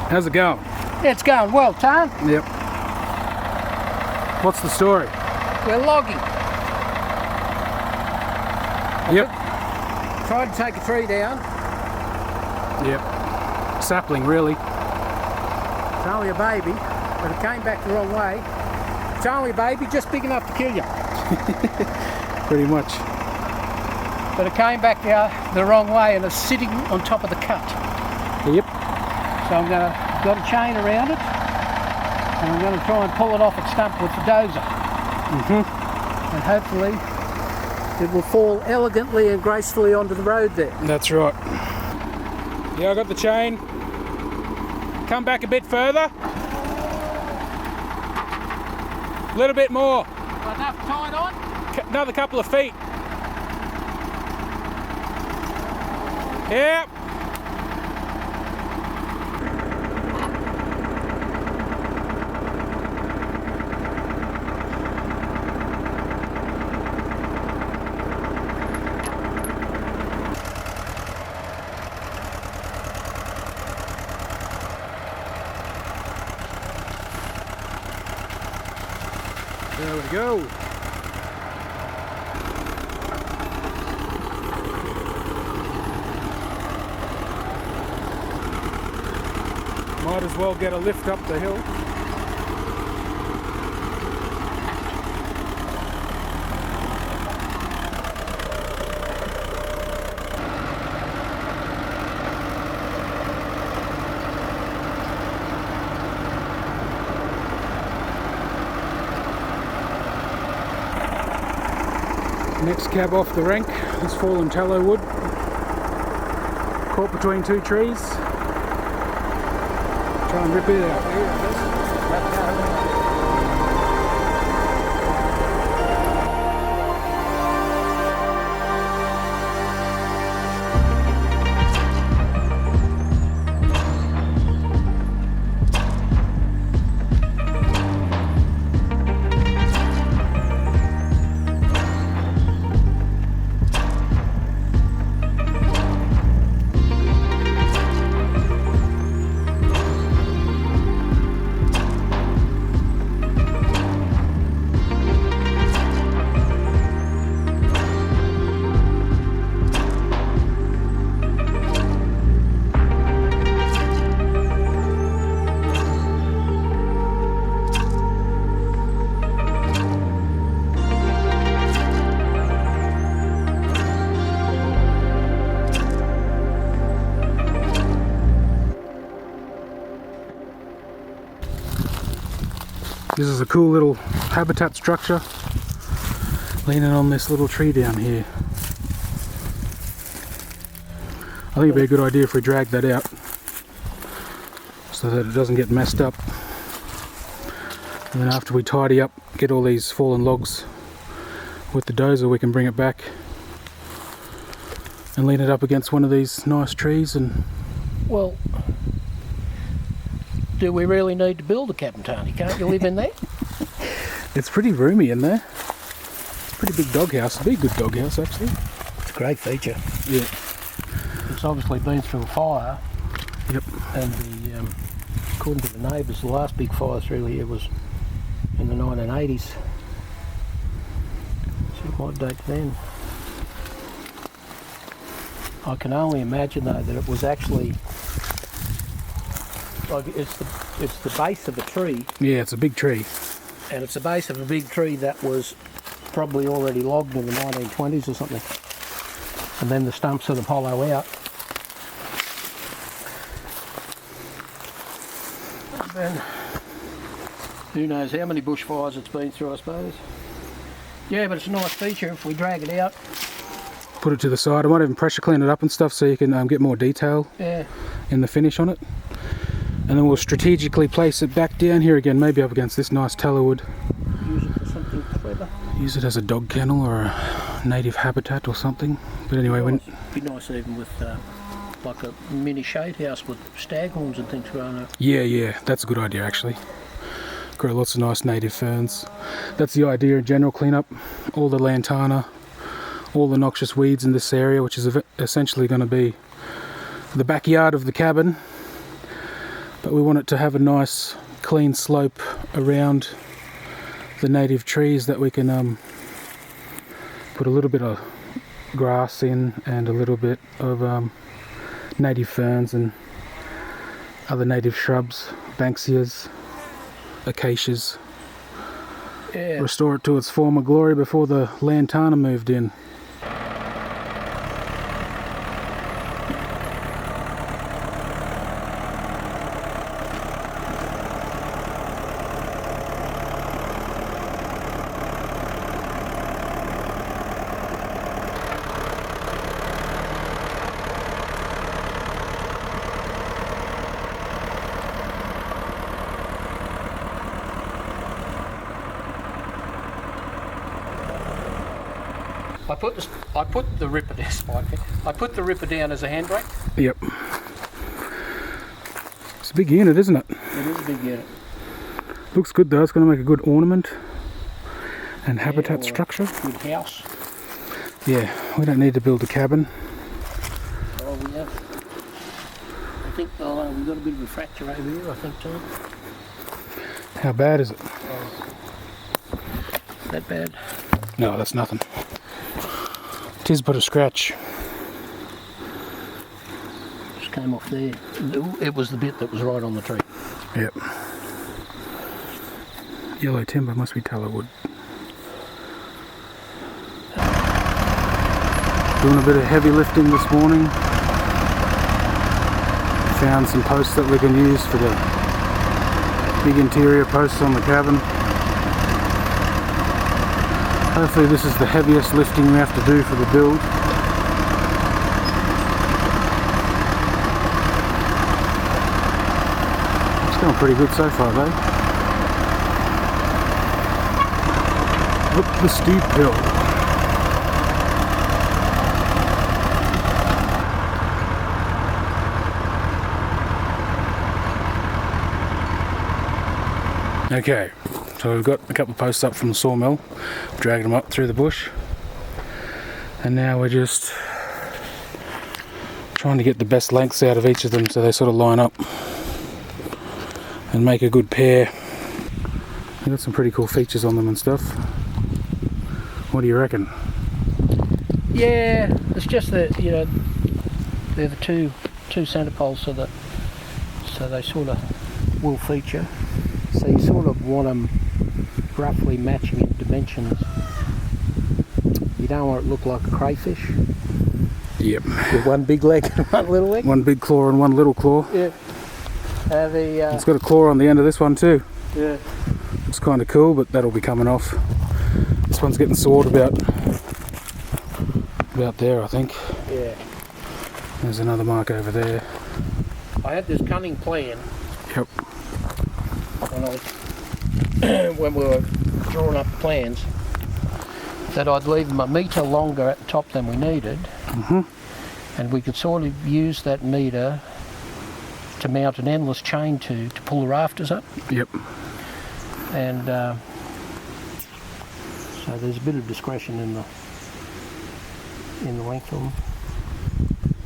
How's it going? It's going well, Tarn. Yep. What's the story? We're logging. Yep. Tried to take a tree down. Yep. Sapling, really. It's only a baby, but it came back the wrong way. It's only a baby, just big enough to kill you. Pretty much. But it came back the wrong way and it's sitting on top of the cut. Yep. So I'm going to got a chain around it, and I'm going to try and pull it off its stump with the dozer. And hopefully it will fall elegantly and gracefully onto the road there. That's right. Yeah, I got the chain. Come back a bit further. A little bit more. Got enough tied on? Another couple of feet. Yep. There we go. Might as well get a lift up the hill. Next cab off the rank is fallen tallow wood, caught between two trees. Try and rip it out. This is a cool little habitat structure, leaning on this little tree down here. I think it'd be a good idea if we drag that out so that it doesn't get messed up. And then after we tidy up, get all these fallen logs with the dozer, we can bring it back and lean it up against one of these nice trees. And well, do we really need to build a cabin, Tony? Can't you live in there? It's pretty roomy in there. It's a pretty big doghouse. It'd be a good doghouse, actually. It's a great feature. Yeah. It's obviously been through a fire. Yep. And according to the neighbours, the last big fire through here was in the 1980s. So it might date then. I can only imagine though that it was actually like it's the base of a tree. Yeah, it's a big tree. And it's the base of a big tree that was probably already logged in the 1920s or something. And then the stumps sort of hollow out. And then who knows how many bushfires it's been through, I suppose. Yeah, but it's a nice feature if we drag it out. Put it to the side. I might even pressure clean it up and stuff so you can get more detail in the finish on it. And then we'll strategically place it back down here again, maybe up against this nice tallow wood. Use it for something clever. Use it as a dog kennel or a native habitat or something. But anyway, it'd be nice even with like a mini shade house with staghorns and things growing up. Yeah, that's a good idea actually. Grow lots of nice native ferns. That's the idea in general, clean up all the lantana, all the noxious weeds in this area, which is essentially going to be the backyard of the cabin. but we want it to have a nice clean slope around the native trees that we can put a little bit of grass in and a little bit of native ferns and other native shrubs, banksias, acacias. Yeah. Restore it to its former glory before the lantana moved in. I put the ripper down. I put the ripper down as a handbrake. Yep. It's a big unit, isn't it? It is a big unit. Looks good though. It's going to make a good ornament and habitat structure. Good house. Yeah, we don't need to build a cabin. Oh, we have. I think we've got a bit of a fracture over here. I think too. How bad is it? That bad? No, that's nothing. Tis but a scratch. Just came off there. It was the bit that was right on the tree. Yep. Yellow timber must be tallow wood. Doing a bit of heavy lifting this morning. Found some posts that we can use for the big interior posts on the cabin. Hopefully this is the heaviest lifting we have to do for the build. It's going pretty good so far though. Up the steep hill. Okay, so we've got a couple of posts up from the sawmill, dragging them up through the bush, and now we're just trying to get the best lengths out of each of them so they sort of line up and make a good pair. They've got some pretty cool features on them and stuff. What do you reckon? Yeah, it's just that, they're the two centre poles, so they sort of will feature. So you sort of want them roughly matching in dimensions. You don't want it to look like a crayfish. Yep. With one big leg and one little leg. One big claw and one little claw. Yeah. It's got a claw on the end of this one too. Yeah. It's kind of cool, but that'll be coming off. This one's getting sawed about there, I think. Yeah. There's another mark over there. I had this cunning plan. Yep. When we were drawing up plans, that I'd leave them a metre longer at the top than we needed, and we could sort of use that metre to mount an endless chain to pull the rafters up. Yep. And so there's a bit of discretion in the length of them.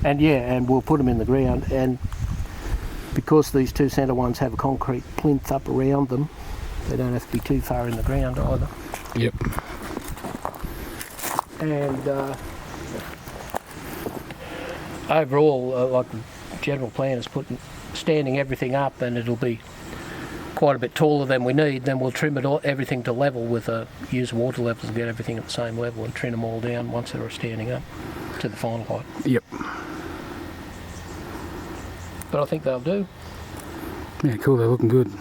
And yeah, and we'll put them in the ground, and because these two centre ones have a concrete plinth up around them, they don't have to be too far in the ground either. Yep. And overall, like the general plan is standing everything up, and it'll be quite a bit taller than we need. Then we'll trim everything to level with use water levels and get everything at the same level and trim them all down once they're standing up to the final height. Yep. But I think they'll do. Yeah, cool. They're looking good.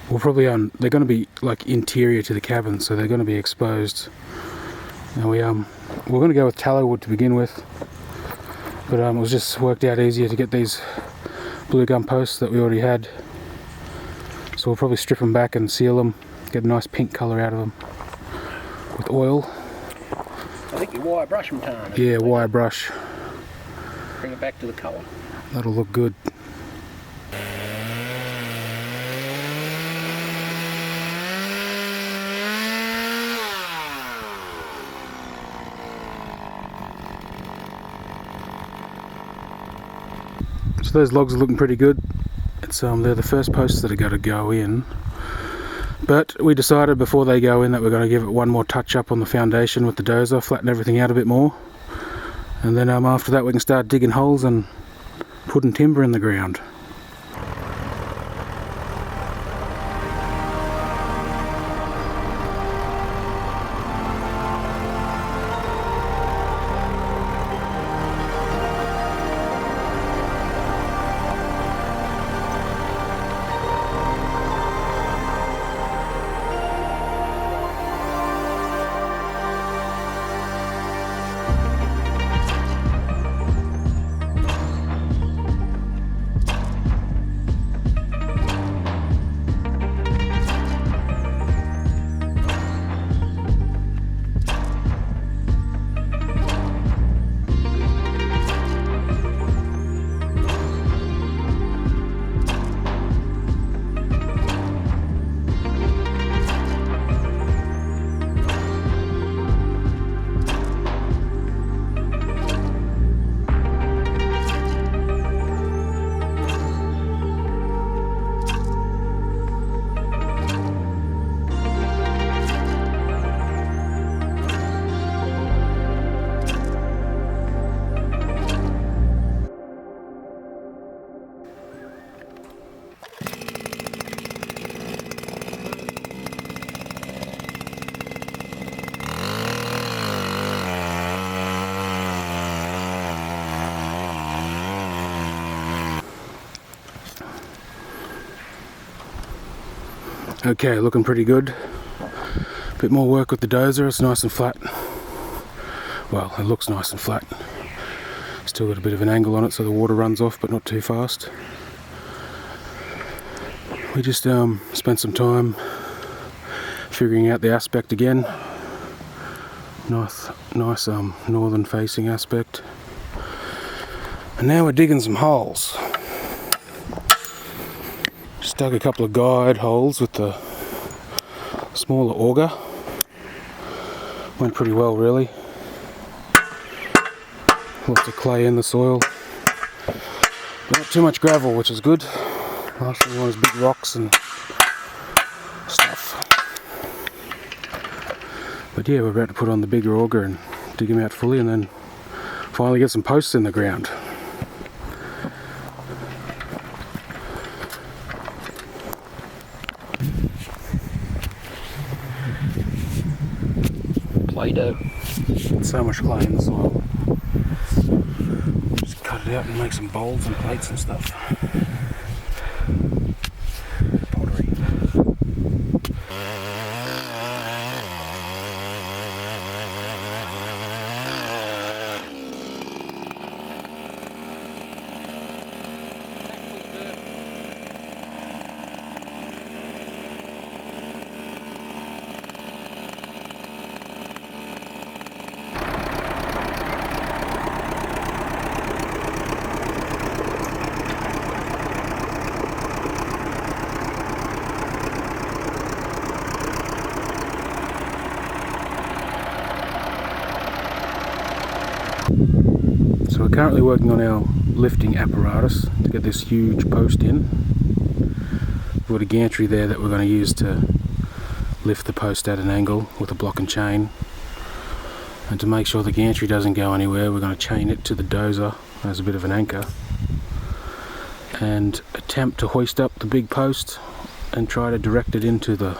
We'll probably they're going to be like interior to the cabin, so they're going to be exposed. And we're going to go with tallow wood to begin with, but it was just worked out easier to get these blue gum posts that we already had. So we'll probably strip them back and seal them, get a nice pink colour out of them with oil. I think you wire brush them, Tarn. Yeah, wire brush. Bring it back to the colour. That'll look good. So those logs are looking pretty good. they're the first posts that are going to go in. But we decided before they go in that we're going to give it one more touch up on the foundation with the dozer, flatten everything out a bit more. And then after that we can start digging holes and putting timber in the ground. Okay, looking pretty good. Bit more work with the dozer, it's nice and flat. Well, it looks nice and flat. Still got a bit of an angle on it so the water runs off, but not too fast. We just spent some time figuring out the aspect again. Nice northern facing aspect. And now we're digging some holes. Just dug a couple of guide holes with the smaller auger. Went pretty well, really. Lots of clay in the soil. Not too much gravel, which is good. Last thing we want is big rocks and stuff. But yeah, we're about to put on the bigger auger and dig them out fully, and then finally get some posts in the ground. Play-doh. So much clay in the soil. Just cut it out and make some bowls and plates and stuff. Pottery. So we're currently working on our lifting apparatus to get this huge post in. We've got a gantry there that we're going to use to lift the post at an angle with a block and chain. And to make sure the gantry doesn't go anywhere, we're going to chain it to the dozer as a bit of an anchor and attempt to hoist up the big post and try to direct it into the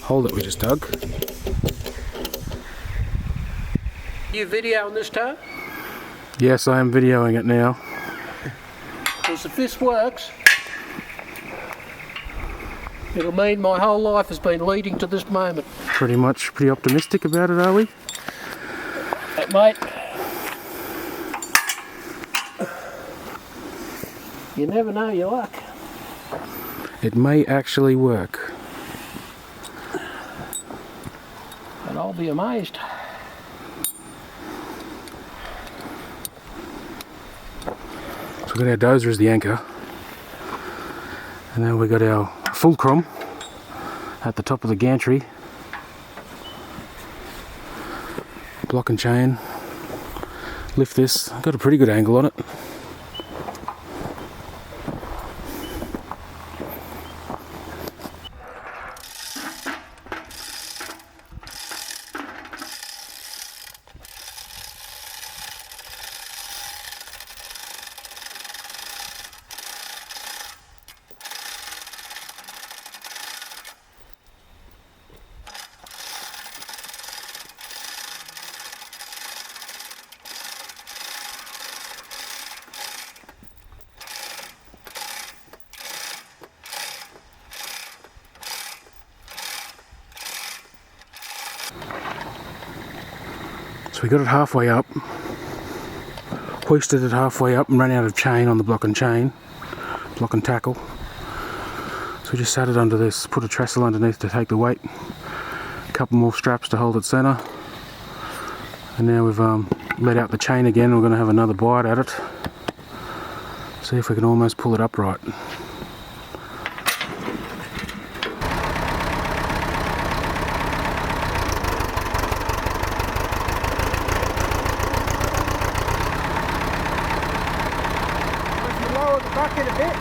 hole that we just dug. You videoing this time? Yes, I am videoing it now. Because if this works, it'll mean my whole life has been leading to this moment. Pretty optimistic about it, are we? Mate, you never know your luck. It may actually work. And I'll be amazed. So we've got our dozer as the anchor, and then we've got our fulcrum at the top of the gantry, block and chain, lift this, got a pretty good angle on it. we got it halfway up, hoisted it halfway up and ran out of chain on the block and tackle. So we just sat it under this, put a trestle underneath to take the weight, a couple more straps to hold it centre, and now we've let out the chain again. We're going to have another bite at it, see if we can almost pull it upright. Lower the bucket a bit.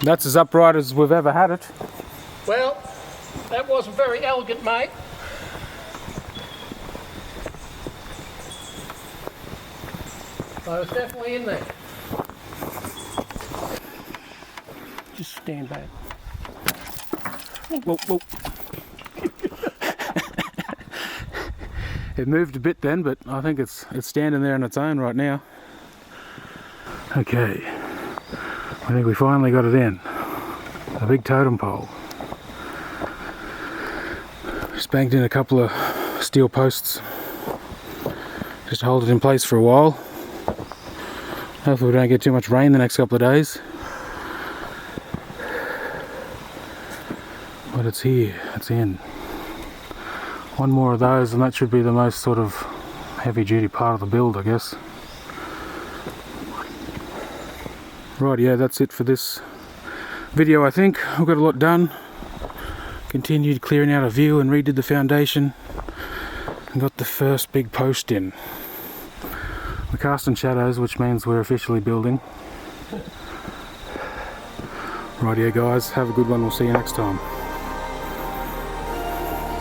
That's as upright as we've ever had it. Well, that wasn't very elegant, mate. I was definitely in there. Just stand back. Whoa, whoa. It moved a bit then, but I think it's standing there on its own right now. Okay, I think we finally got it in. A big totem pole. Just banged in a couple of steel posts just to hold it in place for a while. Hopefully we don't get too much rain the next couple of days. But it's here, it's in. One more of those and that should be the most sort of heavy duty part of the build, I guess. Right, yeah, that's it for this video, I think. I've got a lot done. Continued clearing out a view and redid the foundation and got the first big post in. We're casting shadows, which means we're officially building. Right, yeah guys, have a good one, we'll see you next time.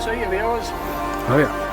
See you, viewers. Oh yeah.